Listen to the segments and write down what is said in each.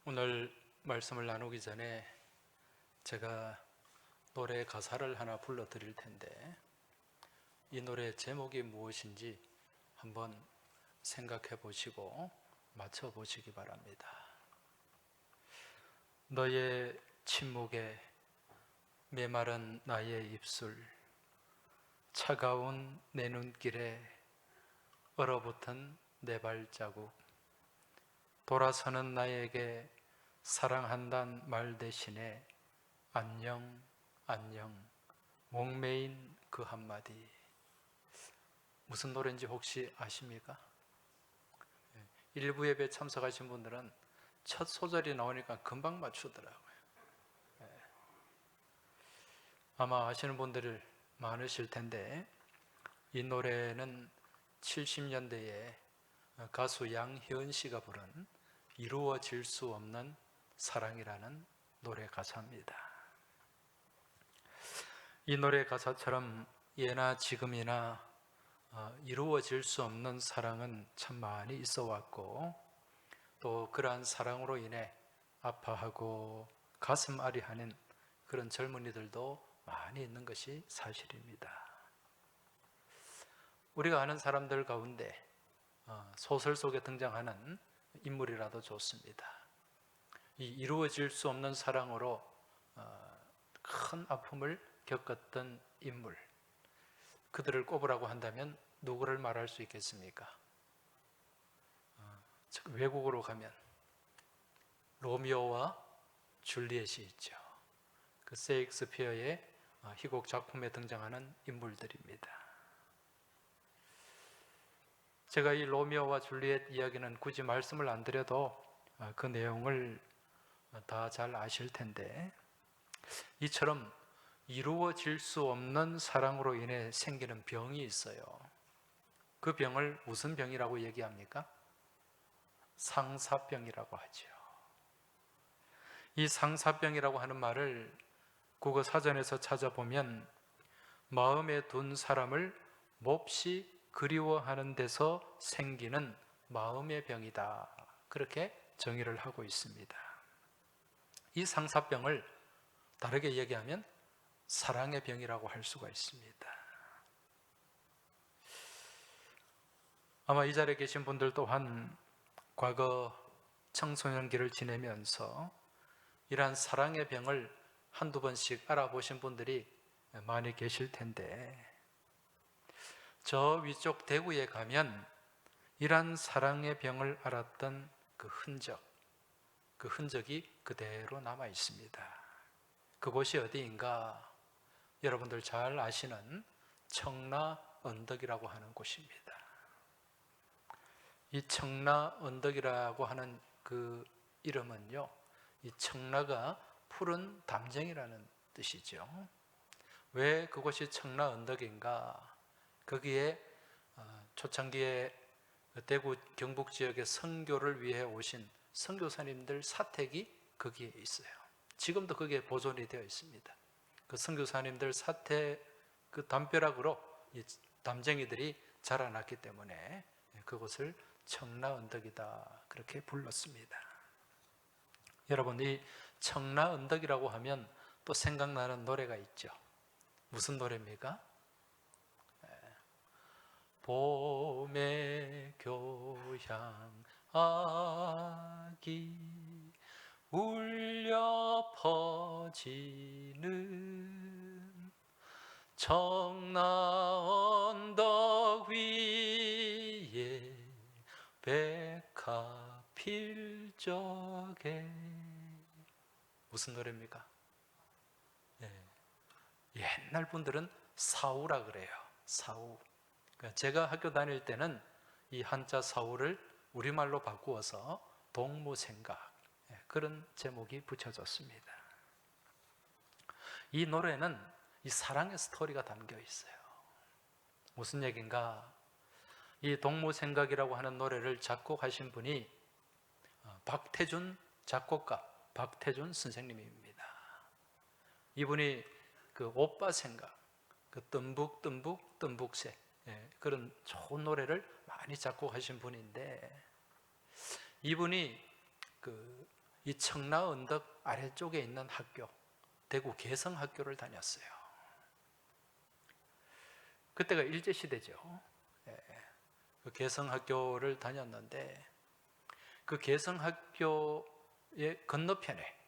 오늘 말씀을 나누기 전에 제가 노래 가사를 하나 불러 드릴 텐데 이 노래 제목이 무엇인지 한번 생각해 보시고 맞춰 보시기 바랍니다. 너의 침묵에 메마른 나의 입술, 차가운 내 눈길에 얼어붙은 내 발자국, 돌아서는 나에게 사랑한단 말 대신에 안녕, 안녕, 목매인 그 한마디. 무슨 노래인지 혹시 아십니까? 일부 예배 참석하신 분들은 첫 소절이 나오니까 금방 맞추더라고요. 아마 아시는 분들 많으실 텐데 이 노래는 70년대에 가수 양희은 씨가 부른 이루어질 수 없는 사랑이라는 노래 가사입니다. 이 노래 가사처럼 예나 지금이나 이루어질 수 없는 사랑은 참 많이 있어 왔고 또 그러한 사랑으로 인해 아파하고 가슴 아리하는 그런 젊은이들도 많이 있는 것이 사실입니다. 우리가 아는 사람들 가운데 소설 속에 등장하는 인물이라도 좋습니다. 이 이루어질 수 없는 사랑으로 큰 아픔을 겪었던 인물, 그들을 꼽으라고 한다면 누구를 말할 수 있겠습니까? 외국으로 가면 로미오와 줄리엣이 있죠. 그 세익스피어의 희곡 작품에 등장하는 인물들입니다. 제가 이 로미오와 줄리엣 이야기는 굳이 말씀을 안 드려도 그 내용을 다 잘 아실 텐데 이처럼 이루어질 수 없는 사랑으로 인해 생기는 병이 있어요. 그 병을 무슨 병이라고 얘기합니까? 상사병이라고 하죠. 이 상사병이라고 하는 말을 국어 사전에서 찾아보면 마음에 둔 사람을 몹시 그리워하는 데서 생기는 마음의 병이다. 그렇게 정의를 하고 있습니다. 이 상사병을 다르게 얘기하면 사랑의 병이라고 할 수가 있습니다. 아마 이 자리에 계신 분들 또한 과거 청소년기를 지내면서 이러한 사랑의 병을 한두 번씩 알아보신 분들이 많이 계실 텐데 저 위쪽 대구에 가면 이러한 사랑의 병을 앓았던 그 흔적이 그대로 남아 있습니다. 그곳이 어디인가? 여러분들 잘 아시는 청라 언덕이라고 하는 곳입니다. 이 청라 언덕이라고 하는 그 이름은요, 이 청라가 푸른 담쟁이라는 뜻이죠. 왜 그곳이 청라 언덕인가? 거기에 초창기에 대구 경북 지역의 선교를 위해 오신 선교사님들 사택이 거기에 있어요. 지금도 거기에 보존이 되어 있습니다. 그 선교사님들 사택 그 담벼락으로 이 담쟁이들이 자라났기 때문에 그곳을 청라 언덕이다 그렇게 불렀습니다. 여러분, 이 청라 언덕이라고 하면 또 생각나는 노래가 있죠. 무슨 노래입니까? 봄의 교향악이 울려 퍼지는 청라 언덕 위에 백합 필 적에. 무슨 노래입니까? 옛날 분들은 사우라 그래요. 사우. 그러니까 제가 학교 다닐 때는 이 한자 사우를 우리말로 바꾸어서 동무생각, 그런 제목이 붙여졌습니다. 이 노래는 이 사랑의 스토리가 담겨 있어요. 무슨 얘기인가? 이 동무생각이라고 하는 노래를 작곡하신 분이 박태준 작곡가, 박태준 선생님입니다. 이분이 그 오빠 생각, 그 뜸북 뜸북새, 그런 좋은 노래를 많이 작곡하신 분인데 이분이 그 이 청라 언덕 아래쪽에 있는 학교, 대구 개성학교를 다녔어요. 그때가 일제시대죠. 그 개성학교를 다녔는데 그 개성학교의 건너편에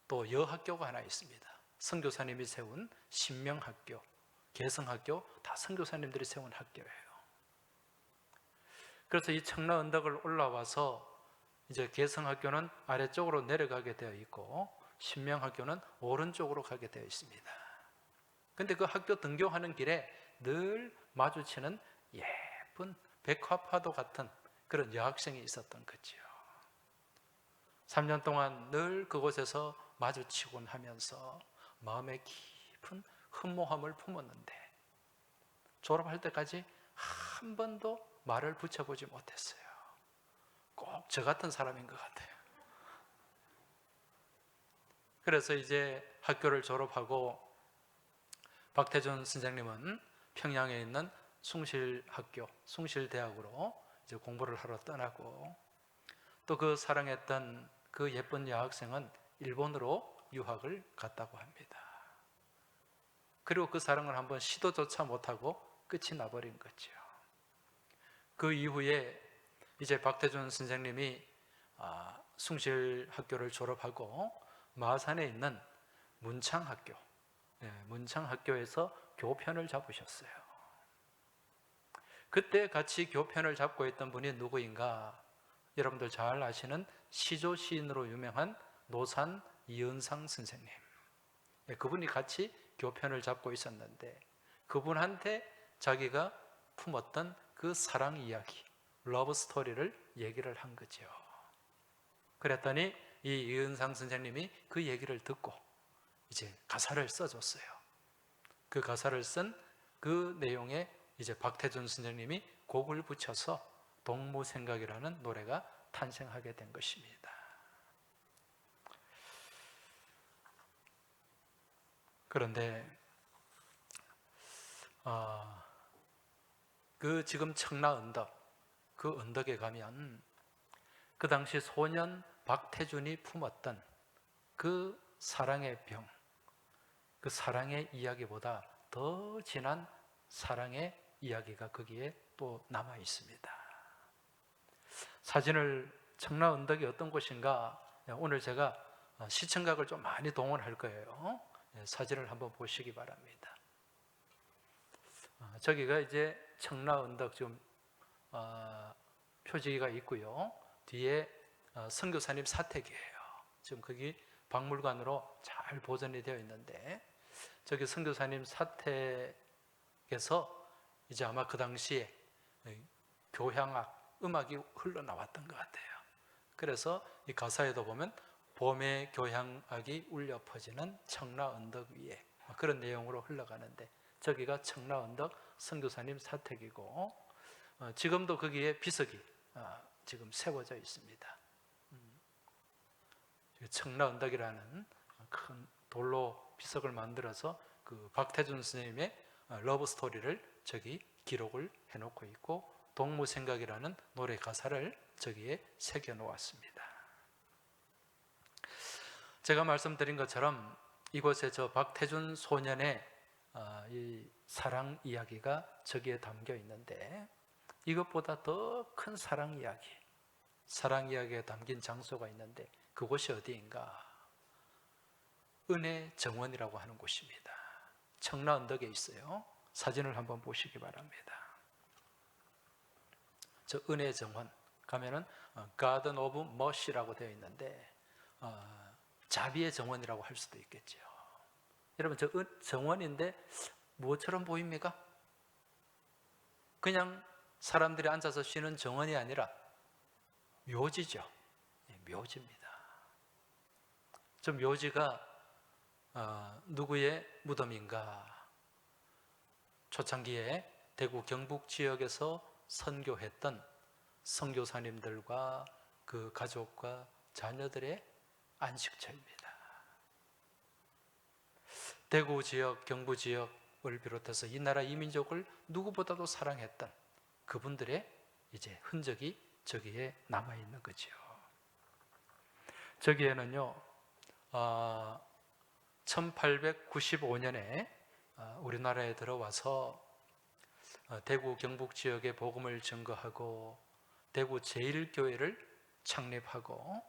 또 여학교가 하나 있습니다. 선교사님이 세운 신명학교, 개성학교 다 선교사님들이 세운 학교예요. 그래서 이 청라 언덕을 올라와서 이제 개성학교는 아래쪽으로 내려가게 되어 있고 신명학교는 오른쪽으로 가게 되어 있습니다. 근데 그 학교 등교하는 길에 늘 마주치는 예쁜 백화파도 같은 그런 여학생이 있었던 거죠. 3년 동안 늘 그곳에서 마주치곤 하면서 마음에 깊은 흠모함을 품었는데 졸업할 때까지 한 번도 말을 붙여보지 못했어요. 꼭 저 같은 사람인 것 같아요. 그래서 이제 학교를 졸업하고 박태준 선생님은 평양에 있는 숭실학교, 숭실대학으로 이제 공부를 하러 떠나고 또 그 사랑했던 그 예쁜 여학생은 일본으로 유학을 갔다고 합니다. 그리고 그 사랑을 한번 시도조차 못하고 끝이 나버린 거죠. 그 이후에 이제 박태준 선생님이 숭실학교를 졸업하고 마산에 있는 문창학교, 문창학교에서 교편을 잡으셨어요. 그때 같이 교편을 잡고 있던 분이 누구인가? 여러분들 잘 아시는 시조 시인으로 유명한 노산 이은상 선생님. 그분이 같이 교편을 잡고 있었는데 그분한테 자기가 품었던 그 사랑 이야기, 러브 스토리를 얘기를 한 거죠. 그랬더니 이 이은상 선생님이 그 얘기를 듣고 이제 가사를 써줬어요. 그 가사를 쓴 그 내용에 이제 박태준 선생님이 곡을 붙여서 동무생각이라는 노래가 탄생하게 된 것입니다. 그런데 그 지금 청라 언덕, 그 언덕에 가면 그 당시 소년 박태준이 품었던 그 사랑의 병, 그 사랑의 이야기보다 더 진한 사랑의 이야기가 거기에 또 남아 있습니다. 사진을 청라 언덕이 어떤 곳인가 오늘 제가 시청각을 좀 많이 동원할 거예요. 사진을 한번 보시기 바랍니다. 저기가 이제 청라 언덕 지금 표지가 있고요. 뒤에 선교사님 사택이에요. 지금 거기 박물관으로 잘 보존이 되어 있는데 저기 선교사님 사택에서 이제 아마 그 당시에 교향악 음악이 흘러나왔던 것 같아요. 그래서 이 가사에도 보면 봄의 교향악이 울려 퍼지는 청라 언덕 위에 그런 내용으로 흘러가는데 저기가 청라 언덕 선교사님 사택이고 지금도 거기에 비석이 지금 세워져 있습니다. 청라 언덕이라는 큰 돌로 비석을 만들어서 그 박태준 선생님의 러브 스토리를 저기 기록을 해놓고 있고 동무생각이라는 노래 가사를 저기에 새겨 놓았습니다. 제가 말씀드린 것처럼 이곳에 저 박태준 소년의 이 사랑 이야기가 저기에 담겨 있는데 이것보다 더 큰 사랑 이야기가 담긴 장소가 있는데 그곳이 어디인가? 은혜 정원이라고 하는 곳입니다. 청라 언덕에 있어요. 사진을 한번 보시기 바랍니다. 저 은혜 정원 가면은 Garden of Mercy라고 되어 있는데 자비의 정원이라고 할 수도 있겠죠. 여러분 저 정원인데 무엇처럼 보입니까? 그냥 사람들이 앉아서 쉬는 정원이 아니라 묘지죠. 묘지입니다. 저 묘지가 누구의 무덤인가? 초창기에 대구 경북 지역에서 선교했던 선교사님들과 그 가족과 자녀들의 안식처입니다. 대구 지역, 경부 지역을 비롯해서 이 나라 이민족을 누구보다도 사랑했던 그분들의 이제 흔적이 저기에 남아 있는 거죠. 저기에는요 1895년에 우리나라에 들어와서 대구 경북 지역의 복음을 증거하고 대구 제1교회를 창립하고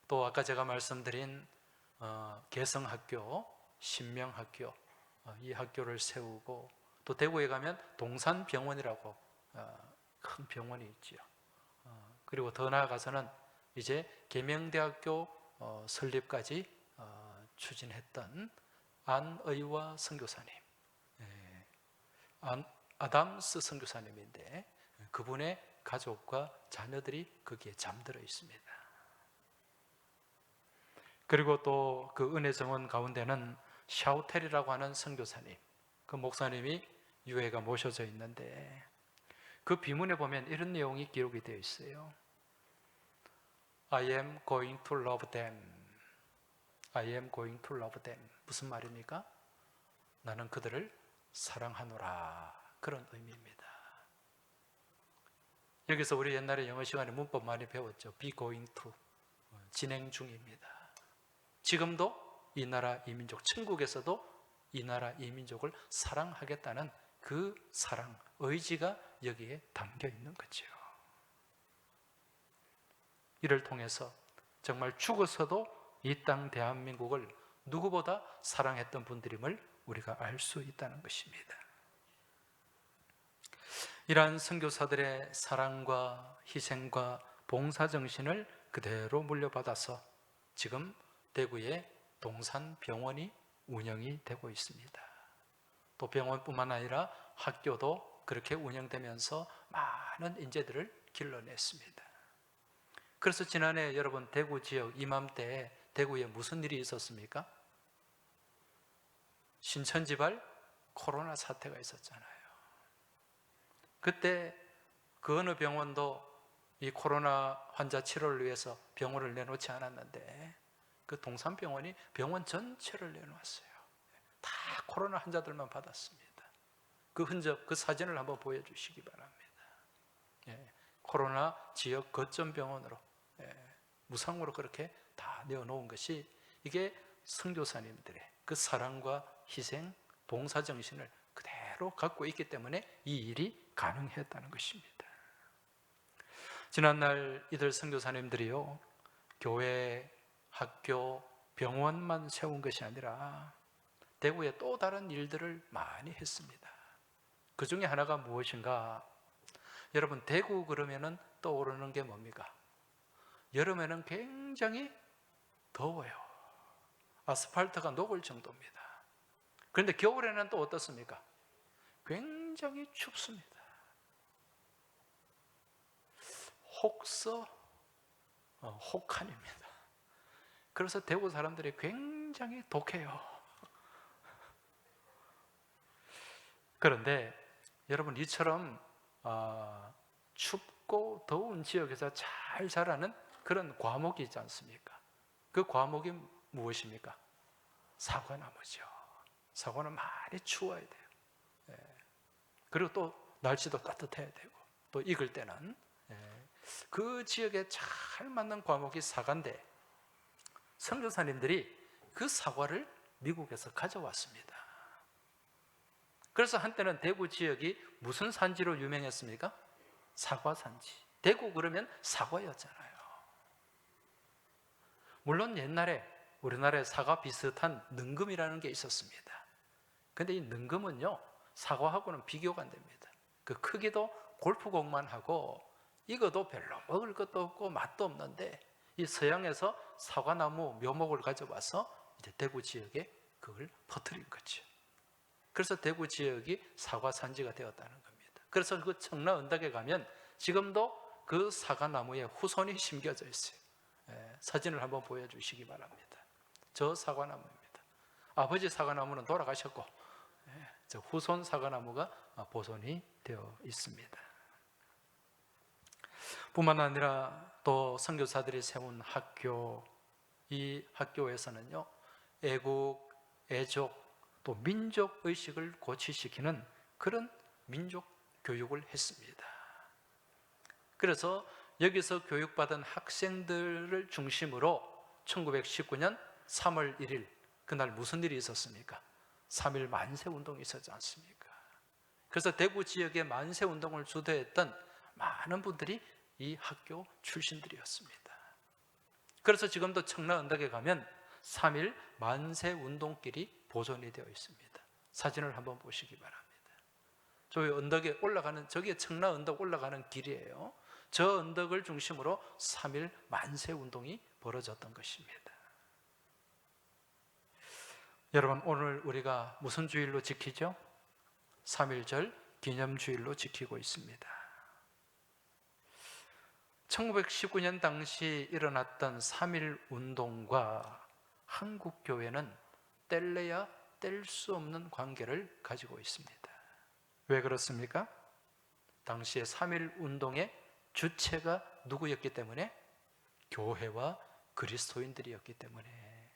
또 아까 제가 말씀드린 개성학교, 신명학교 이 학교를 세우고 또 대구에 가면 동산병원이라고 큰 병원이 있지요. 그리고 더 나아가서는 이제 계명대학교 설립까지 추진했던 안의화 선교사님, 아담스 선교사님인데 그분의 가족과 자녀들이 거기에 잠들어 있습니다. 그리고 또 그 은혜 정원 가운데는 샤우텔이라고 하는 선교사님, 그 목사님이 유해가 모셔져 있는데 그 비문에 보면 이런 내용이 기록이 되어 있어요. I am going to love them. I am going to love them. 무슨 말입니까? 나는 그들을 사랑하노라. 그런 의미입니다. 여기서 우리 옛날에 영어 시간에 문법 많이 배웠죠. be going to. 진행 중입니다. 지금도 이 나라 이 민족, 천국에서도 이 나라 이 민족을 사랑하겠다는 그 사랑, 의지가 여기에 담겨 있는 거죠. 이를 통해서 정말 죽어서도 이 땅 대한민국을 누구보다 사랑했던 분들임을 우리가 알 수 있다는 것입니다. 이러한 선교사들의 사랑과 희생과 봉사정신을 그대로 물려받아서 지금 대구에 동산병원이 운영이 되고 있습니다. 또 병원뿐만 아니라 학교도 그렇게 운영되면서 많은 인재들을 길러냈습니다. 그래서 지난해 여러분 대구 지역 이맘때 대구에 무슨 일이 있었습니까? 신천지발 코로나 사태가 있었잖아요. 그때 그 어느 병원도 이 코로나 환자 치료를 위해서 병원을 내놓지 않았는데 그 동산병원이 병원 전체를 내놓았어요. 다 코로나 환자들만 받았습니다. 그 흔적, 그 사진을 한번 보여주시기 바랍니다. 코로나 지역 거점 병원으로 무상으로 그렇게 다 내어놓은 것이 이게 선교사님들의 그 사랑과 희생, 봉사정신을 그대로 갖고 있기 때문에 이 일이 가능했다는 것입니다. 지난날 이들 선교사님들이요, 교회, 학교, 병원만 세운 것이 아니라 대구에 또 다른 일들을 많이 했습니다. 그 중에 하나가 무엇인가? 여러분 대구 그러면은 떠오르는 게 뭡니까? 여름에는 굉장히 더워요. 아스팔트가 녹을 정도입니다. 그런데 겨울에는 또 어떻습니까? 굉장히 춥습니다. 혹서 혹한입니다. 그래서 대구 사람들이 굉장히 독해요. 그런데 여러분 이처럼 춥고 더운 지역에서 잘 자라는 그런 과목이 있지 않습니까? 그 과목이 무엇입니까? 사과나무죠. 사과는 많이 추워야 돼요. 그리고 또 날씨도 따뜻해야 되고 또 익을 때는 그 지역에 잘 맞는 과목이 사과인데 선교사님들이 그 사과를 미국에서 가져왔습니다. 그래서 한때는 대구 지역이 무슨 산지로 유명했습니까? 사과 산지. 대구 그러면 사과였잖아요. 물론 옛날에 우리나라에 사과 비슷한 능금이라는 게 있었습니다. 근데 이 능금은요 사과하고는 비교가 안 됩니다. 그 크기도 골프공만 하고 익어도 별로 먹을 것도 없고 맛도 없는데 이 서양에서 사과나무 묘목을 가져와서 이제 대구 지역에 그걸 퍼뜨린 거죠. 그래서 대구 지역이 사과 산지가 되었다는 겁니다. 그래서 그 청라 언덕에 가면 지금도 그 사과나무에 후손이 심겨져 있어요. 사진을 한번 보여주시기 바랍니다. 저 사과나무입니다. 아버지 사과나무는 돌아가셨고 저 후손 사과나무가 보존이 되어 있습니다. 뿐만 아니라 또 선교사들이 세운 학교, 이 학교에서는요 애국, 애족, 또 민족 의식을 고취시키는 그런 민족 교육을 했습니다. 그래서 여기서 교육받은 학생들을 중심으로 1919년 3월 1일 그날 무슨 일이 있었습니까? 3.1 만세운동이 있었지 않습니까? 그래서 대구 지역의 만세운동을 주도했던 많은 분들이 이 학교 출신들이었습니다. 그래서 지금도 청라언덕에 가면 3.1 만세운동길이 보존이 되어 있습니다. 사진을 한번 보시기 바랍니다. 저기 언덕에 올라가는, 저게 청라언덕 올라가는 길이에요. 저 언덕을 중심으로 3.1 만세운동이 벌어졌던 것입니다. 여러분, 오늘 우리가 무슨 주일로 지키죠? 3.1절 기념주일로 지키고 있습니다. 1919년 당시 일어났던 3.1 운동과 한국교회는 뗄래야 뗄 수 없는 관계를 가지고 있습니다. 왜 그렇습니까? 당시에 3.1 운동의 주체가 누구였기 때문에? 교회와 그리스도인들이었기 때문에.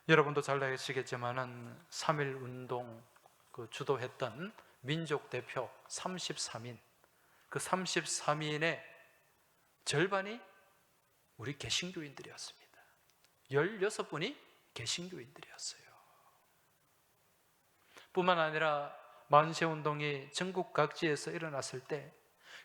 여러분도 잘 아시겠지만 3.1 운동 주도했던 민족 대표 33인, 그 33인의 절반이 우리 개신교인들이었습니다. 16분이 개신교인들이었어요. 뿐만 아니라 만세운동이 전국 각지에서 일어났을 때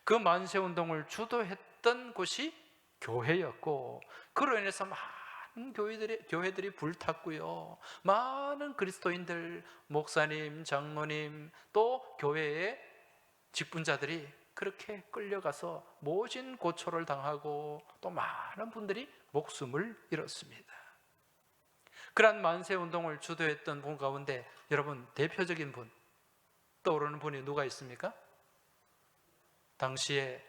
그 만세운동을 주도했던 곳이 교회였고, 그로 인해서 많은 교회들이 불탔고요. 많은 그리스도인들, 목사님, 장로님, 또 교회의 직분자들이 그렇게 끌려가서 모진 고초를 당하고 또 많은 분들이 목숨을 잃었습니다. 그러한 만세운동을 주도했던 분 가운데 여러분 대표적인 분, 떠오르는 분이 누가 있습니까? 당시에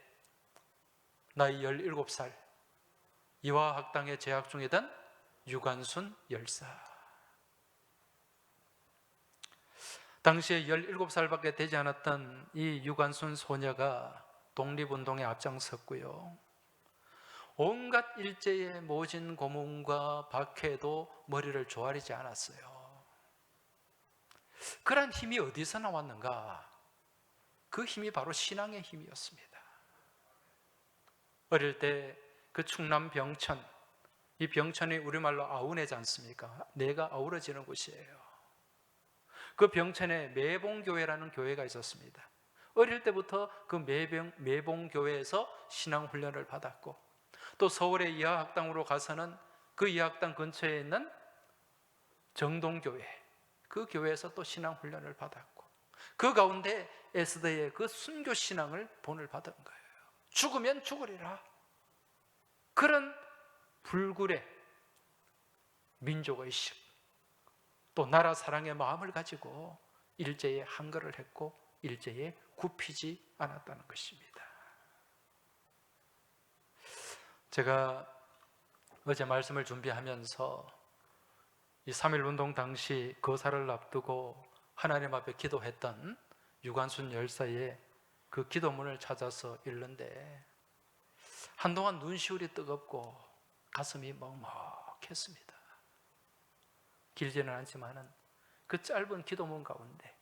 나이 17살 이화학당에 재학 중이던 유관순 열사. 당시에 17살밖에 되지 않았던 이 유관순 소녀가 독립운동에 앞장섰고요. 온갖 일제의 모진 고문과 박해도 머리를 조아리지 않았어요. 그런 힘이 어디서 나왔는가? 그 힘이 바로 신앙의 힘이었습니다. 어릴 때 그 충남 병천, 이 병천이 우리말로 아우네지 않습니까? 뇌가 아우러지는 곳이에요. 그 병천에 매봉교회라는 교회가 있었습니다. 어릴 때부터 그 매봉교회에서 신앙훈련을 받았고, 또 서울의 이화학당으로 가서는 그 이화학당 근처에 있는 정동교회, 그 교회에서 또 신앙훈련을 받았고, 그 가운데 에스더의 그 순교신앙을 본을 받은 거예요. 죽으면 죽으리라. 그런 불굴의 민족의식, 또 나라 사랑의 마음을 가지고 일제에 항거를 했고 일제에 굽히지 않았다는 것입니다. 제가 어제 말씀을 준비하면서 이 3.1 운동 당시 거사를 앞두고 하나님 앞에 기도했던 유관순 열사의 그 기도문을 찾아서 읽는데 한동안 눈시울이 뜨겁고 가슴이 먹먹했습니다. 길지는 않지만은 그 짧은 기도문 가운데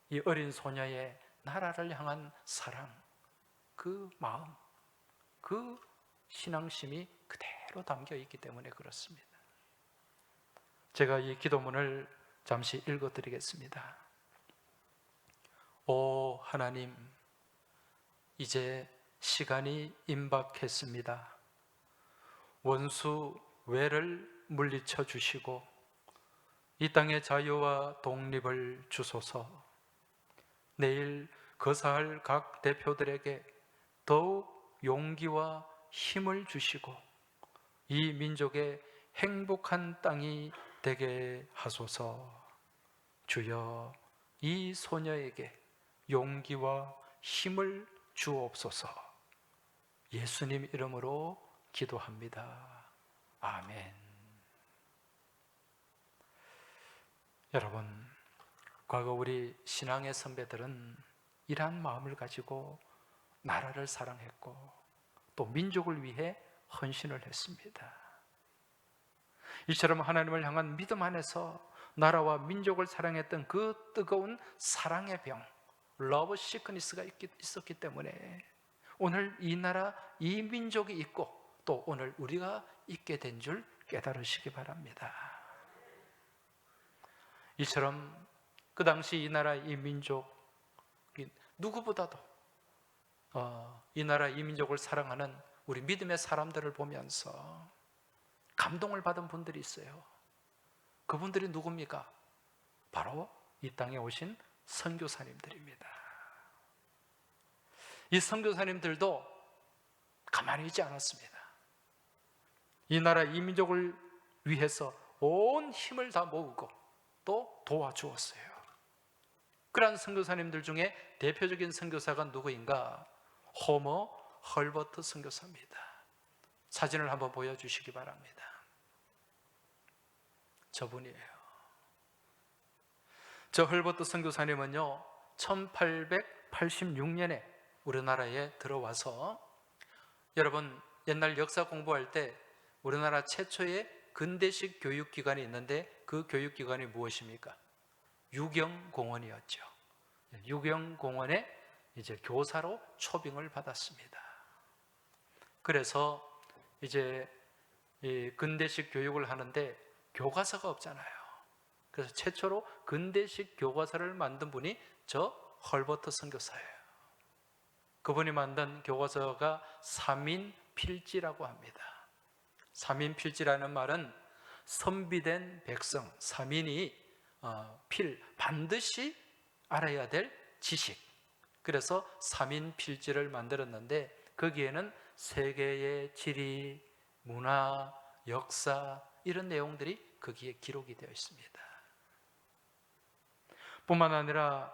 이 어린 소녀의 나라를 향한 사랑, 그 마음, 그 신앙심이 그대로 담겨 있기 때문에 그렇습니다. 제가 이 기도문을 잠시 읽어드리겠습니다. 오 하나님, 이제 시간이 임박했습니다. 원수 외를 물리쳐 주시고 이 땅의 자유와 독립을 주소서. 내일 거사할 각 대표들에게 더욱 용기와 힘을 주시고 이 민족의 행복한 땅이 되게 하소서. 주여, 이 소녀에게 용기와 힘을 주옵소서. 예수님 이름으로 기도합니다. 아멘. 여러분, 과거 우리 신앙의 선배들은 이러한 마음을 가지고 나라를 사랑했고 또 민족을 위해 헌신을 했습니다. 이처럼 하나님을 향한 믿음 안에서 나라와 민족을 사랑했던 그 뜨거운 사랑의 병, 러브 시크니스가 있었기 때문에 오늘 이 나라, 이 민족이 있고 또 또 오늘 우리가 있게 된 줄 깨달으시기 바랍니다. 이처럼 그 당시 이 나라 이 민족 누구보다도 이 나라 이 민족을 사랑하는 우리 믿음의 사람들을 보면서 감동을 받은 분들이 있어요. 그분들이 누굽니까? 바로 이 땅에 오신 선교사님들입니다. 이 선교사님들도 가만히 있지 않았습니다. 이 나라 이 민족을 위해서 온 힘을 다 모으고 또 도와주었어요. 그러한 선교사님들 중에 대표적인 선교사가 누구인가? 호머 헐버트 선교사입니다. 사진을 한번 보여주시기 바랍니다. 저분이에요. 저 헐버트 선교사님은요 1886년에 우리나라에 들어와서, 여러분 옛날 역사 공부할 때 우리나라 최초의 근대식 교육기관이 있는데 그 교육기관이 무엇입니까? 유경공원이었죠. 유경공원에 이제 교사로 초빙을 받았습니다. 그래서 이제 이 근대식 교육을 하는데 교과서가 없잖아요. 그래서 최초로 근대식 교과서를 만든 분이 저 헐버트 선교사예요. 그분이 만든 교과서가 삼인필지라고 합니다. 삼인필지라는 말은 선비된 백성, 삼인이 반드시 알아야 될 지식, 그래서 삼인필지를 만들었는데 거기에는 세계의 지리, 문화, 역사 이런 내용들이 거기에 기록이 되어 있습니다. 뿐만 아니라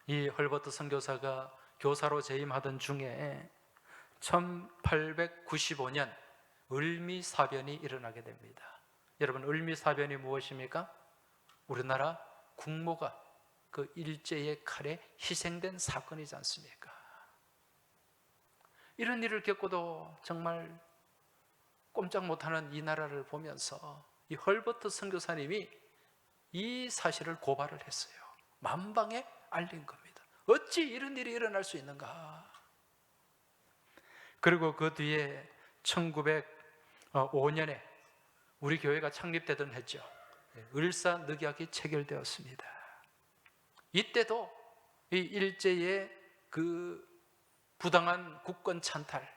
이 헐버트 선교사가 교사로 재임하던 중에 1895년 을미사변이 일어나게 됩니다. 여러분 을미사변이 무엇입니까? 우리나라 국모가 그 일제의 칼에 희생된 사건이지 않습니까? 이런 일을 겪고도 정말 꼼짝 못하는 이 나라를 보면서 이 헐버트 선교사님이 이 사실을 고발을 했어요. 만방에 알린 겁니다. 어찌 이런 일이 일어날 수 있는가? 그리고 그 뒤에 1905년에 우리 교회가 창립되던 했죠. 을사늑약이 체결되었습니다. 이때도 이 일제의 그 부당한 국권 찬탈,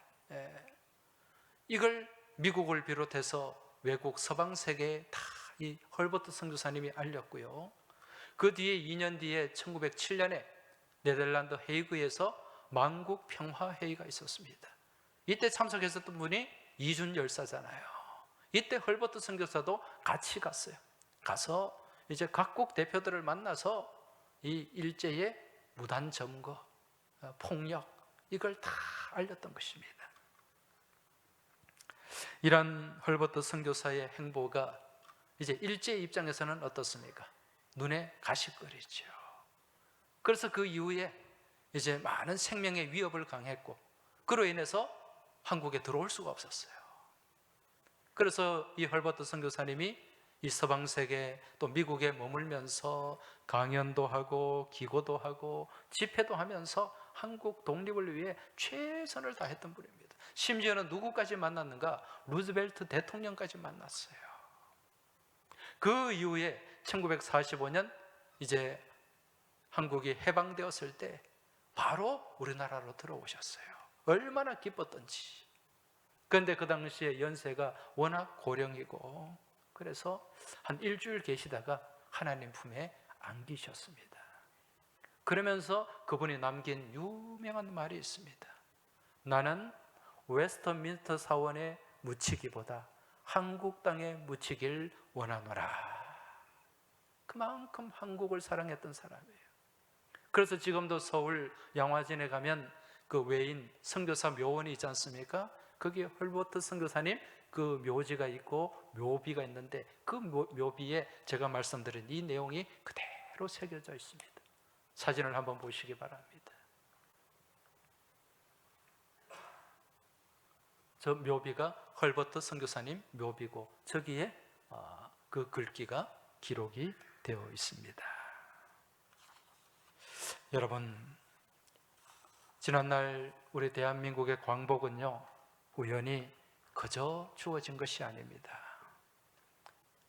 이걸 미국을 비롯해서 외국 서방 세계에 다 이 헐버트 선교사님이 알렸고요. 그 뒤에 2년 뒤에 1907년에 네덜란드 헤이그에서 만국 평화 회의가 있었습니다. 이때 참석했었던 분이 이준 열사잖아요. 이때 헐버트 선교사도 같이 갔어요. 가서 이제 각국 대표들을 만나서 이 일제의 무단 점거, 폭력 이걸 다 알렸던 것입니다. 이런 헐버트 선교사의 행보가 이제 일제의 입장에서는 어떻습니까? 눈에 가시거리죠. 그래서 그 이후에 이제 많은 생명의 위협을 강했고 그로 인해서 한국에 들어올 수가 없었어요. 그래서 이 헐버트 선교사님이 이 서방 세계 또 미국에 머물면서 강연도 하고 기고도 하고 집회도 하면서 한국 독립을 위해 최선을 다했던 분입니다. 심지어는 누구까지 만났는가? 루즈벨트 대통령까지 만났어요. 그 이후에 1945년 이제 한국이 해방되었을 때 바로 우리나라로 들어오셨어요. 얼마나 기뻤던지. 그런데 그 당시에 연세가 워낙 고령이고 그래서 한 일주일 계시다가 하나님 품에 안기셨습니다. 그러면서 그분이 남긴 유명한 말이 있습니다. 나는 웨스터민스터 사원에 묻히기보다 한국 땅에 묻히길 원하노라. 그만큼 한국을 사랑했던 사람이에요. 그래서 지금도 서울 양화진에 가면 그 외인 선교사 묘원이 있지 않습니까? 거기에 헐버트 선교사님 그 묘지가 있고 묘비가 있는데 그 묘비에 제가 말씀드린 이 내용이 그대로 새겨져 있습니다. 사진을 한번 보시기 바랍니다. 저 묘비가 헐버트 선교사님 묘비고 저기에 그 글귀가 기록이 되어 있습니다. 여러분, 지난날 우리 대한민국의 광복은요 우연히 그저 주어진 것이 아닙니다.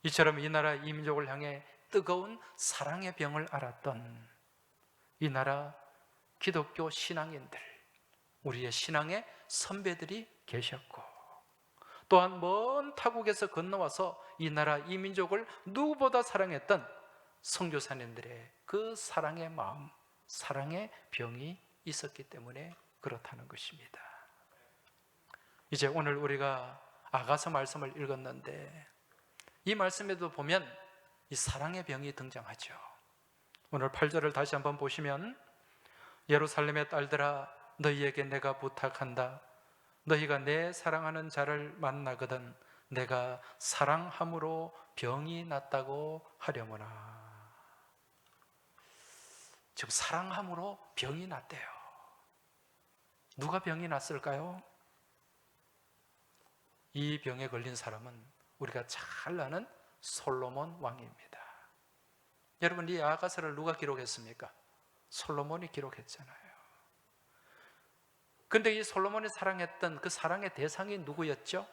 이처럼 이 나라 이 민족을 향해 뜨거운 사랑의 병을 앓았던 이 나라 기독교 신앙인들, 우리의 신앙의 선배들이 계셨고, 또한 먼 타국에서 건너와서 이 나라 이 민족을 누구보다 사랑했던 선교사님들의 그 사랑의 마음, 사랑의 병이 있었기 때문에 그렇다는 것입니다. 이제 오늘 우리가 아가서 말씀을 읽었는데 이 말씀에도 보면 이 사랑의 병이 등장하죠. 오늘 8절을 다시 한번 보시면, 예루살렘의 딸들아 너희에게 내가 부탁한다. 너희가 내 사랑하는 자를 만나거든 내가 사랑함으로 병이 났다고 하려무나. 지금 사랑함으로 병이 났대요. 누가 병이 났을까요? 이 병에 걸린 사람은 우리가 잘 아는 솔로몬 왕입니다. 여러분, 이 아가서를 누가 기록했습니까? 솔로몬이 기록했잖아요. 근데 이 솔로몬이 사랑했던 그 사랑의 대상이 누구였죠?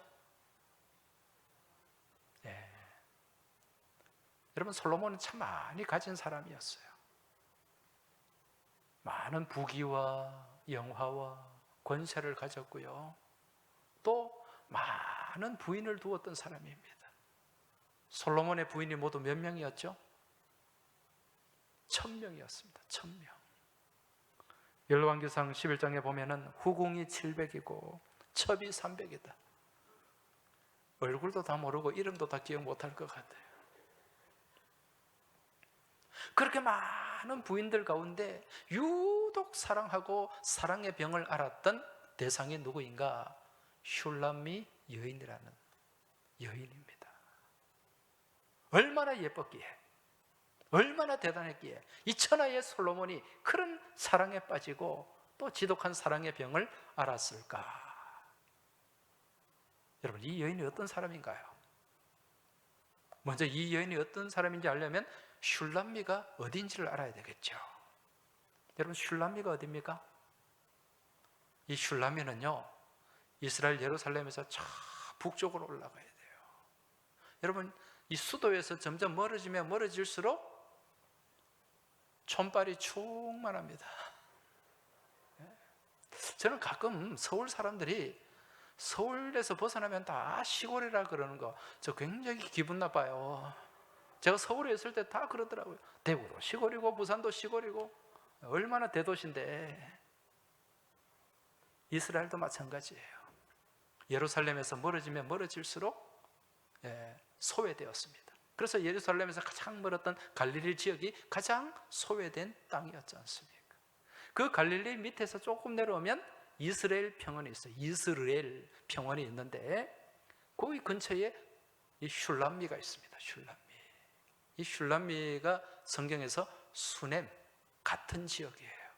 여러분, 솔로몬은 참 많이 가진 사람이었어요. 많은 부귀와 영화와 권세를 가졌고요, 또 많은 부인을 두었던 사람입니다. 솔로몬의 부인이 모두 몇 명이었죠? 1000명이었습니다. 1000명. 열왕기상 11장에 보면은 후궁이 700이고 첩이 300이다. 얼굴도 다 모르고 이름도 다 기억 못할 것 같아요. 그렇게 많은 부인들 가운데 유독 사랑하고 사랑의 병을 앓았던 대상이 누구인가? 슐람미 여인이라는 여인입니다. 얼마나 예뻤기에, 얼마나 대단했기에 이 천하의 솔로몬이 그런 사랑에 빠지고 또 지독한 사랑의 병을 앓았을까? 여러분, 이 여인이 어떤 사람인가요? 먼저 이 여인이 어떤 사람인지 알려면 슐람미가 어딘지를 알아야 되겠죠. 여러분, 슐람미가 어디입니까? 이 슐람미는요, 이스라엘 예루살렘에서 저 북쪽으로 올라가야 돼요. 여러분, 이 수도에서 점점 멀어지면 멀어질수록 촌발이 충만합니다. 저는 가끔 서울 사람들이 서울에서 벗어나면 다 시골이라 그러는 거, 저 굉장히 기분 나빠요. 제가 서울에 있을 때 다 그러더라고요. 대구도 시골이고 부산도 시골이고 얼마나 대도시인데. 이스라엘도 마찬가지예요. 예루살렘에서 멀어지면 멀어질수록 소외되었습니다. 그래서 예루살렘에서 가장 멀었던 갈릴리 지역이 가장 소외된 땅이었지 않습니까? 그 갈릴리 밑에서 조금 내려오면 이스라엘 평원이 있어요. 이스라엘 평원이 있는데 거기 근처에 이 슐람미가 있습니다. 슐람미. 이 슐람미가 성경에서 수넴, 같은 지역이에요.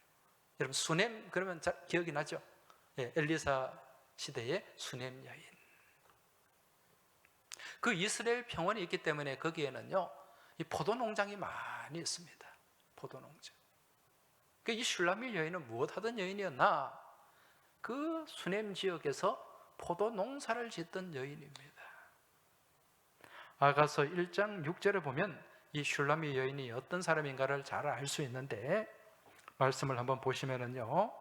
여러분, 수넴 그러면 기억이 나죠? 엘리사 시대의 수넴 여인. 그 이스라엘 평원이 있기 때문에 거기에는요, 이 포도 농장이 많이 있습니다. 포도 농장. 이 슐람미 여인은 무엇 하던 여인이었나? 그 수넴 지역에서 포도 농사를 짓던 여인입니다. 아가서 1장 6절에 보면 이 슐람미 여인이 어떤 사람인가를 잘 알 수 있는데, 말씀을 한번 보시면은요,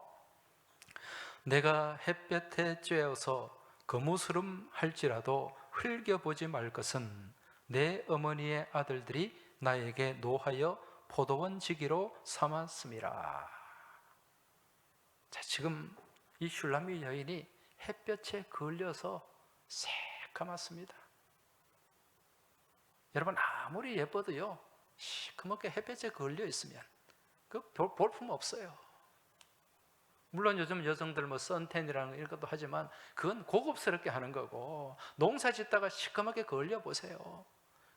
내가 햇볕에 쬐어서 거무스름 할지라도 흘겨보지 말 것은 내 어머니의 아들들이 나에게 노하여 포도원 지기로 삼았음이라. 자, 지금 이 슐람미 여인이 햇볕에 걸려서 새까맣습니다. 여러분, 아무리 예뻐도요, 시커멓게 햇볕에 걸려 있으면 그 볼품 없어요. 물론 요즘 여성들 뭐 선텐이라는 이런 것도 하지만 그건 고급스럽게 하는 거고, 농사 짓다가 시커멓게 걸려 보세요.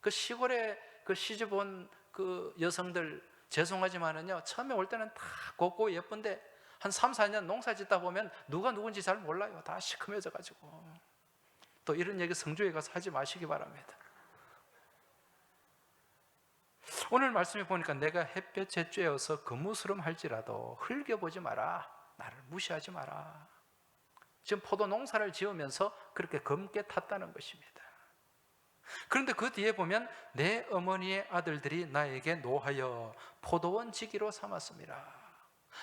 그 시골에 그 시집 온 그 여성들 죄송하지만은요, 처음에 올 때는 다 곱고 예쁜데 한 3, 4년 농사 짓다 보면 누가 누군지 잘 몰라요. 다 시커매져 가지고. 또 이런 얘기 성주에 가서 하지 마시기 바랍니다. 오늘 말씀에 보니까 내가 햇볕에 쬐어서 거무스름 할지라도 흘겨보지 마라. 나를 무시하지 마라. 지금 포도 농사를 지으면서 그렇게 검게 탔다는 것입니다. 그런데 그 뒤에 보면 내 어머니의 아들들이 나에게 노하여 포도원 지기로 삼았습니다.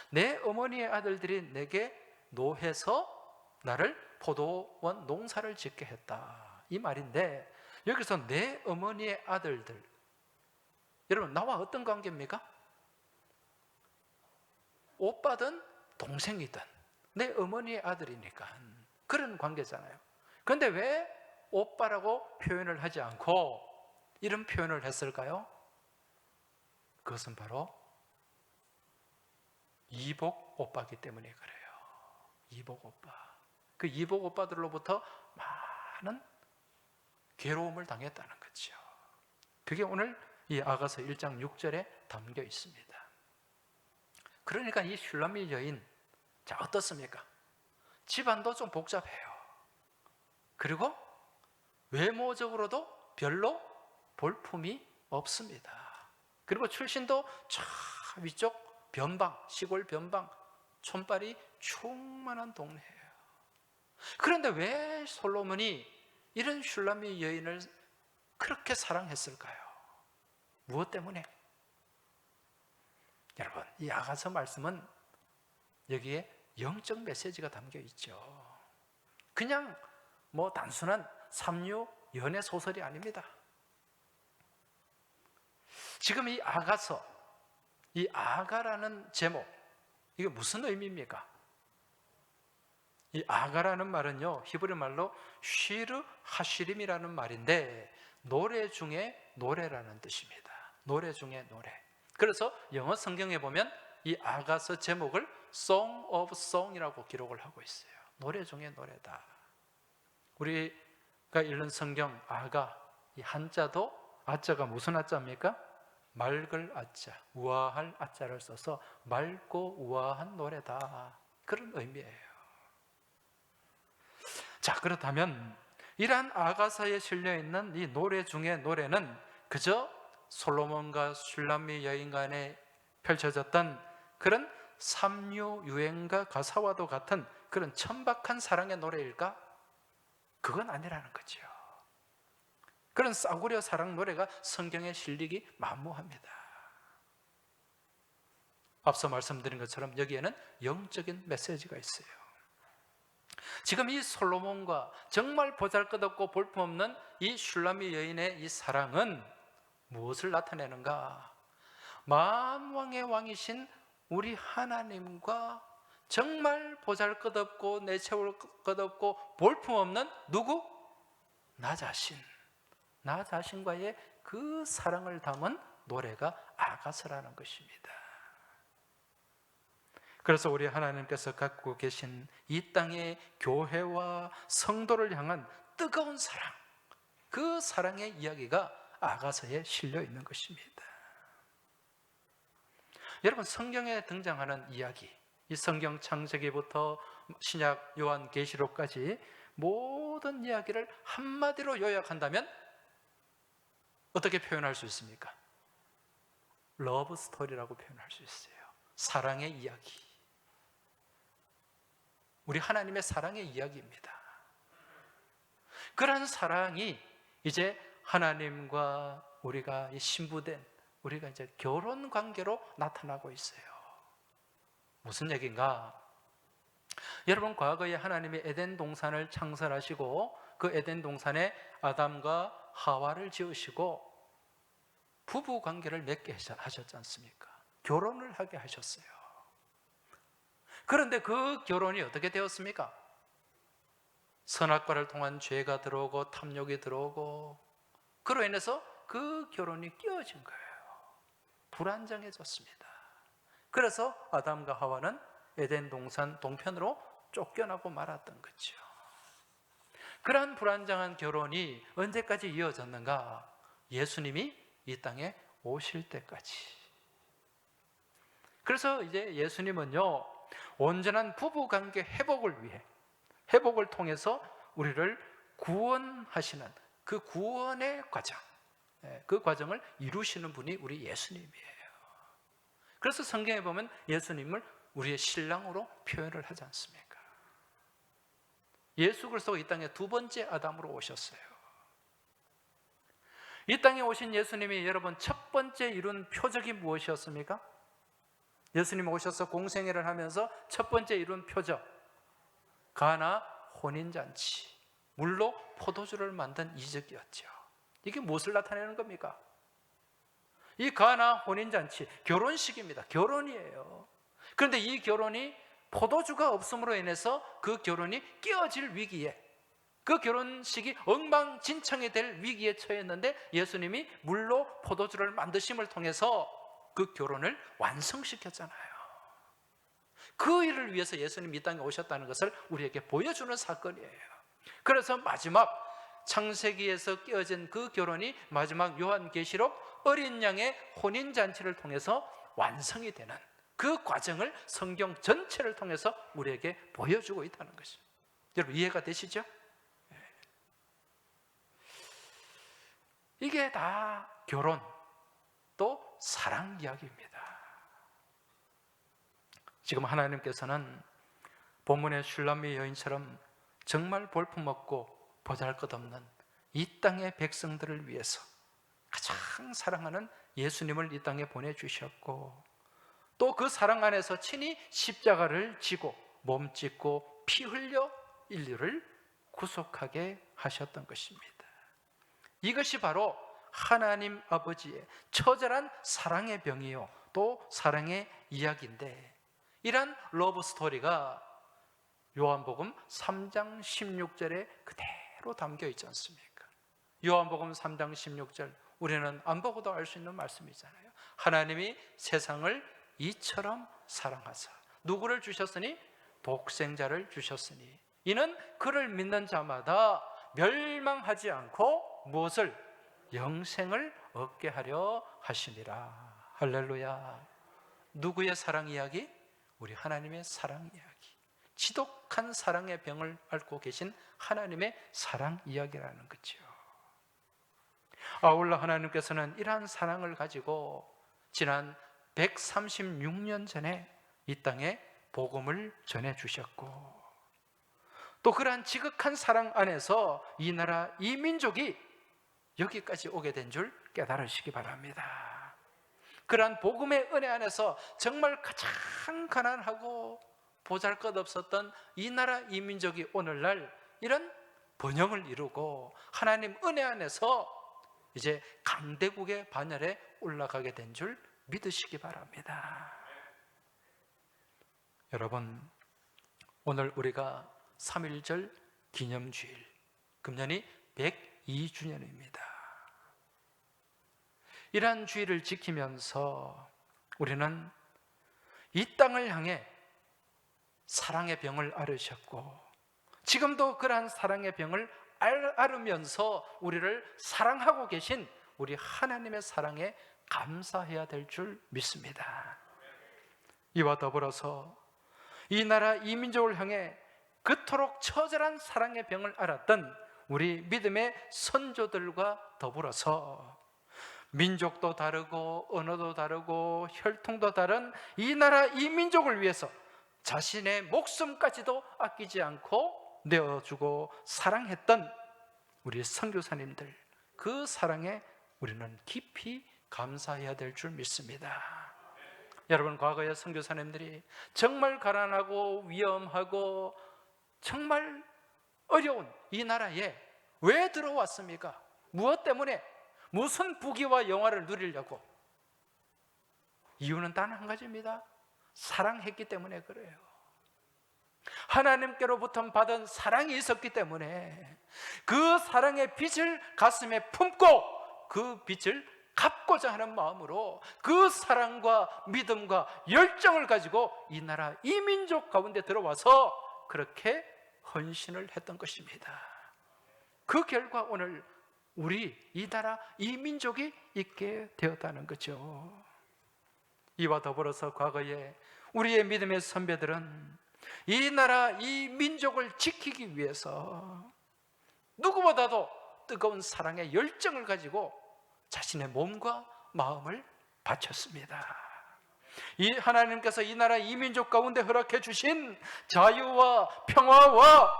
내 어머니의 아들들이 내게 노해서 나를 포도원 농사를 짓게 했다, 이 말인데, 여기서 내 어머니의 아들들, 여러분 나와 어떤 관계입니까? 오빠든 동생이든 내 어머니의 아들이니까 그런 관계잖아요. 그런데 왜 오빠라고 표현을 하지 않고 이런 표현을 했을까요? 그것은 바로 이복 오빠이기 때문에 그래요. 이복 오빠. 그 이복 오빠들로부터 많은 괴로움을 당했다는 거죠. 그게 오늘 이 아가서 1장 6절에 담겨 있습니다. 그러니까 이 슐라미 여인, 자 어떻습니까? 집안도 좀 복잡해요. 그리고 외모적으로도 별로 볼품이 없습니다. 그리고 출신도 저 위쪽 변방, 시골 변방, 촌발이 충만한 동네예요. 그런데 왜 솔로몬이 이런 슐라미 여인을 그렇게 사랑했을까요? 무엇 때문에? 여러분, 이 아가서 말씀은 여기에 영적 메시지가 담겨 있죠. 그냥 뭐 단순한 삼류 연애 소설이 아닙니다. 지금 이 아가서, 이 아가라는 제목, 이게 무슨 의미입니까? 이 아가라는 말은요, 히브리 말로 쉬르 하시림이라는 말인데 노래 중에 노래라는 뜻입니다. 노래 중에 노래. 그래서 영어 성경에 보면 이 아가서 제목을 Song of Song이라고 기록을 하고 있어요. 노래 중에 노래다. 우리가 읽는 성경 아가, 이 한자도 아자가 무슨 아자입니까? 맑을 아자, 우아할 아자를 써서 맑고 우아한 노래다, 그런 의미예요. 자, 그렇다면 이러한 아가서에 실려있는 이 노래 중에 노래는 그저 솔로몬과 슐라미 여인 간에 펼쳐졌던 그런 삼류 유행가 가사와도 같은 그런 천박한 사랑의 노래일까? 그건 아니라는 거죠. 그런 싸구려 사랑 노래가 성경에 실리기 만무합니다. 앞서 말씀드린 것처럼 여기에는 영적인 메시지가 있어요. 지금 이 솔로몬과 정말 보잘것없고 볼품없는 이 슐라미 여인의 이 사랑은 무엇을 나타내는가? 만왕의 왕이신 우리 하나님과 정말 보잘것없고 내세울 것 없고 볼품없는 누구? 나 자신과의 그 사랑을 담은 노래가 아가서라는 것입니다. 그래서 우리 하나님께서 갖고 계신 이 땅의 교회와 성도를 향한 뜨거운 사랑, 그 사랑의 이야기가 아가서에 실려 있는 것입니다. 여러분, 성경에 등장하는 이야기, 이 성경 창세기부터 신약 요한계시록까지 모든 이야기를 한마디로 요약한다면 어떻게 표현할 수 있습니까? 러브 스토리라고 표현할 수 있어요. 사랑의 이야기. 우리 하나님의 사랑의 이야기입니다. 그러한 사랑이 이제 하나님과 우리가 신부된 우리가 이제 결혼 관계로 나타나고 있어요. 무슨 얘기인가? 여러분, 과거에 하나님이 에덴 동산을 창설하시고 그 에덴 동산에 아담과 하와를 지으시고 부부 관계를 맺게 하셨지 않습니까? 결혼을 하게 하셨어요. 그런데 그 결혼이 어떻게 되었습니까? 선악과를 통한 죄가 들어오고 탐욕이 들어오고 그로 인해서 그 결혼이 깨어진 거예요. 불안정해졌습니다. 그래서 아담과 하와는 에덴 동산 동편으로 쫓겨나고 말았던 거죠. 그러한 불안정한 결혼이 언제까지 이어졌는가? 예수님이 이 땅에 오실 때까지. 그래서 이제 예수님은요, 온전한 부부관계 회복을 위해, 회복을 통해서 우리를 구원하시는 그 구원의 과정, 그 과정을 이루시는 분이 우리 예수님이에요. 그래서 성경에 보면 예수님을 우리의 신랑으로 표현을 하지 않습니까? 예수 그리스도가 이 땅에 두 번째 아담으로 오셨어요. 이 땅에 오신 예수님이 여러분 첫 번째 이룬 표적이 무엇이었습니까? 예수님 오셔서 공생애를 하면서 첫 번째 이룬 표적, 가나 혼인잔치, 물로 포도주를 만든 이적이었죠. 이게 무엇을 나타내는 겁니까? 이 가나 혼인잔치, 결혼식입니다. 결혼이에요. 그런데 이 결혼이 포도주가 없음으로 인해서 그 결혼이 깨어질 위기에, 그 결혼식이 엉망진창이 될 위기에 처했는데 예수님이 물로 포도주를 만드심을 통해서 그 결혼을 완성시켰잖아요. 그 일을 위해서 예수님이 이 땅에 오셨다는 것을 우리에게 보여주는 사건이에요. 그래서 마지막 창세기에서 깨어진 그 결혼이 마지막 요한계시록 어린 양의 혼인잔치를 통해서 완성이 되는 그 과정을 성경 전체를 통해서 우리에게 보여주고 있다는 것입니다. 여러분 이해가 되시죠? 이게 다 결혼 또 사랑 이야기입니다. 지금 하나님께서는 본문의 슐람미 여인처럼 정말 볼품없고 보잘것없는 이 땅의 백성들을 위해서 가장 사랑하는 예수님을 이 땅에 보내주셨고, 또 그 사랑 안에서 친히 십자가를 지고 몸 찢고 피 흘려 인류를 구속하게 하셨던 것입니다. 이것이 바로 하나님 아버지의 처절한 사랑의 병이요 또 사랑의 이야기인데, 이런 러브 스토리가 요한복음 3장 16절에 그대로 담겨 있지 않습니까? 요한복음 3장 16절, 우리는 안 보고도 알 수 있는 말씀이잖아요. 하나님이 세상을 이처럼 사랑하사 누구를 주셨으니? 독생자를 주셨으니 이는 그를 믿는 자마다 멸망하지 않고 무엇을? 영생을 얻게 하려 하시니라. 할렐루야. 누구의 사랑 이야기? 우리 하나님의 사랑 이야기, 지독한 사랑의 병을 앓고 계신 하나님의 사랑 이야기라는 거죠. 아울러 하나님께서는 이러한 사랑을 가지고 지난 136년 전에 이 땅에 복음을 전해주셨고, 또 그러한 지극한 사랑 안에서 이 나라 이 민족이 여기까지 오게 된 줄 깨달으시기 바랍니다. 그러한 복음의 은혜 안에서 정말 가장 가난하고 보잘것없었던 이 나라 이 민족이 오늘날 이런 번영을 이루고 하나님 은혜 안에서 이제 강대국의 반열에 올라가게 된 줄 믿으시기 바랍니다. 여러분, 오늘 우리가 3.1절 기념주일, 금년이 102주년입니다. 이러한 주의를 지키면서 우리는 이 땅을 향해 사랑의 병을 앓으셨고, 지금도 그러한 사랑의 병을 앓으면서 우리를 사랑하고 계신 우리 하나님의 사랑에 감사해야 될 줄 믿습니다. 이와 더불어서 이 나라 이 민족을 향해 그토록 처절한 사랑의 병을 앓았던 우리 믿음의 선조들과 더불어서 민족도 다르고 언어도 다르고 혈통도 다른 이 나라 이 민족을 위해서 자신의 목숨까지도 아끼지 않고 내어주고 사랑했던 우리 선교사님들, 그 사랑에 우리는 깊이 감사해야 될 줄 믿습니다. 여러분, 과거의 선교사님들이 정말 가난하고 위험하고 정말 어려운 이 나라에 왜 들어왔습니까? 무엇 때문에? 무슨 부귀와 영화를 누리려고? 이유는 단 한 가지입니다. 사랑했기 때문에 그래요. 하나님께로부터 받은 사랑이 있었기 때문에 그 사랑의 빛을 가슴에 품고 그 빛을 갚고자 하는 마음으로 그 사랑과 믿음과 열정을 가지고 이 나라 이 민족 가운데 들어와서 그렇게 헌신을 했던 것입니다. 그 결과 오늘 우리 이 나라 이 민족이 있게 되었다는 거죠. 이와 더불어서 과거에 우리의 믿음의 선배들은 이 나라 이 민족을 지키기 위해서 누구보다도 뜨거운 사랑의 열정을 가지고 자신의 몸과 마음을 바쳤습니다. 이 하나님께서 이 나라 이 민족 가운데 허락해 주신 자유와 평화와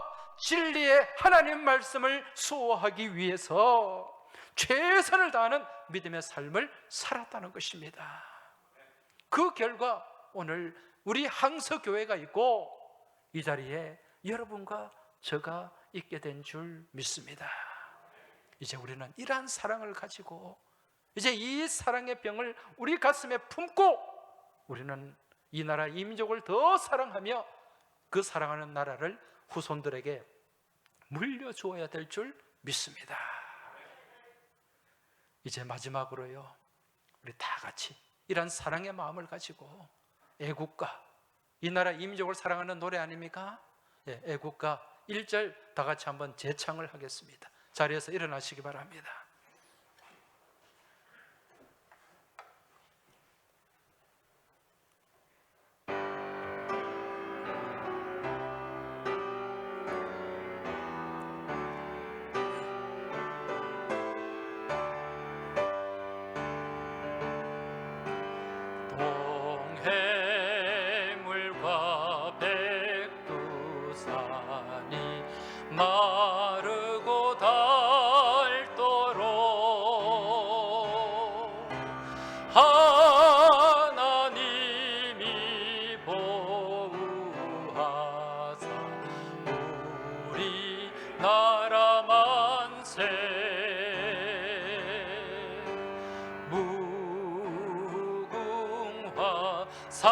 진리의 하나님 말씀을 수호하기 위해서 최선을 다하는 믿음의 삶을 살았다는 것입니다. 그 결과 오늘 우리 항서교회가 있고 이 자리에 여러분과 제가 있게 된 줄 믿습니다. 이제 우리는 이러한 사랑을 가지고 이제 이 사랑의 병을 우리 가슴에 품고 우리는 이 나라 이 민족을 더 사랑하며 그 사랑하는 나라를 후손들에게 물려주어야 될 줄 믿습니다. 이제 마지막으로요, 우리 다 같이 이런 사랑의 마음을 가지고 애국가, 이 나라 이 민족을 사랑하는 노래 아닙니까? 예, 애국가 1절 다 같이 한번 재창을 하겠습니다. 자리에서 일어나시기 바랍니다. 동해물과 백두산이 마르고 닳도록 하나님이 보호하사 우리 나라 만세 무궁화 삼천리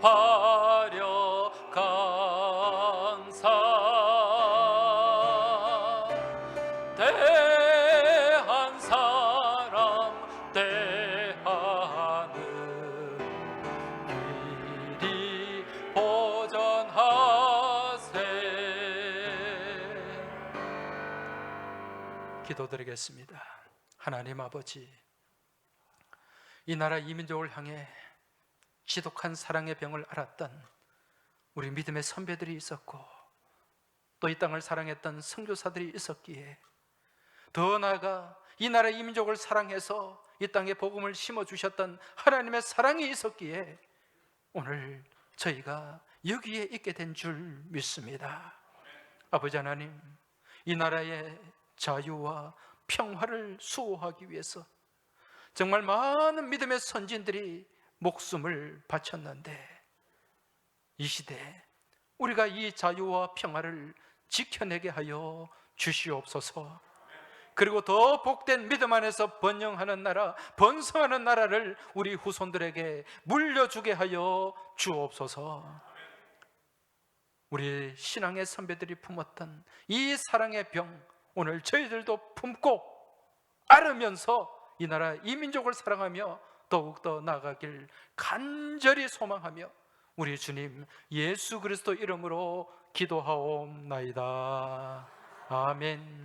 화려강산 대한 사랑 대하는 길이 보전하세. 기도드리겠습니다. 하나님 아버지, 이 나라 이 민족을 향해 지독한 사랑의 병을 앓았던 우리 믿음의 선배들이 있었고 또 이 땅을 사랑했던 선교사들이 있었기에 더 나아가 이 나라 이 민족을 사랑해서 이 땅에 복음을 심어주셨던 하나님의 사랑이 있었기에 오늘 저희가 여기에 있게 된 줄 믿습니다. 아버지 하나님, 이 나라의 자유와 평화를 수호하기 위해서 정말 많은 믿음의 선진들이 목숨을 바쳤는데 이 시대에 우리가 이 자유와 평화를 지켜내게 하여 주시옵소서. 그리고 더 복된 믿음 안에서 번영하는 나라, 번성하는 나라를 우리 후손들에게 물려주게 하여 주옵소서. 우리 신앙의 선배들이 품었던 이 사랑의 병, 오늘 저희들도 품고 앓으면서 이 나라 이 민족을 사랑하며 더욱더 나아가길 간절히 소망하며 우리 주님 예수 그리스도 이름으로 기도하옵나이다. 아멘.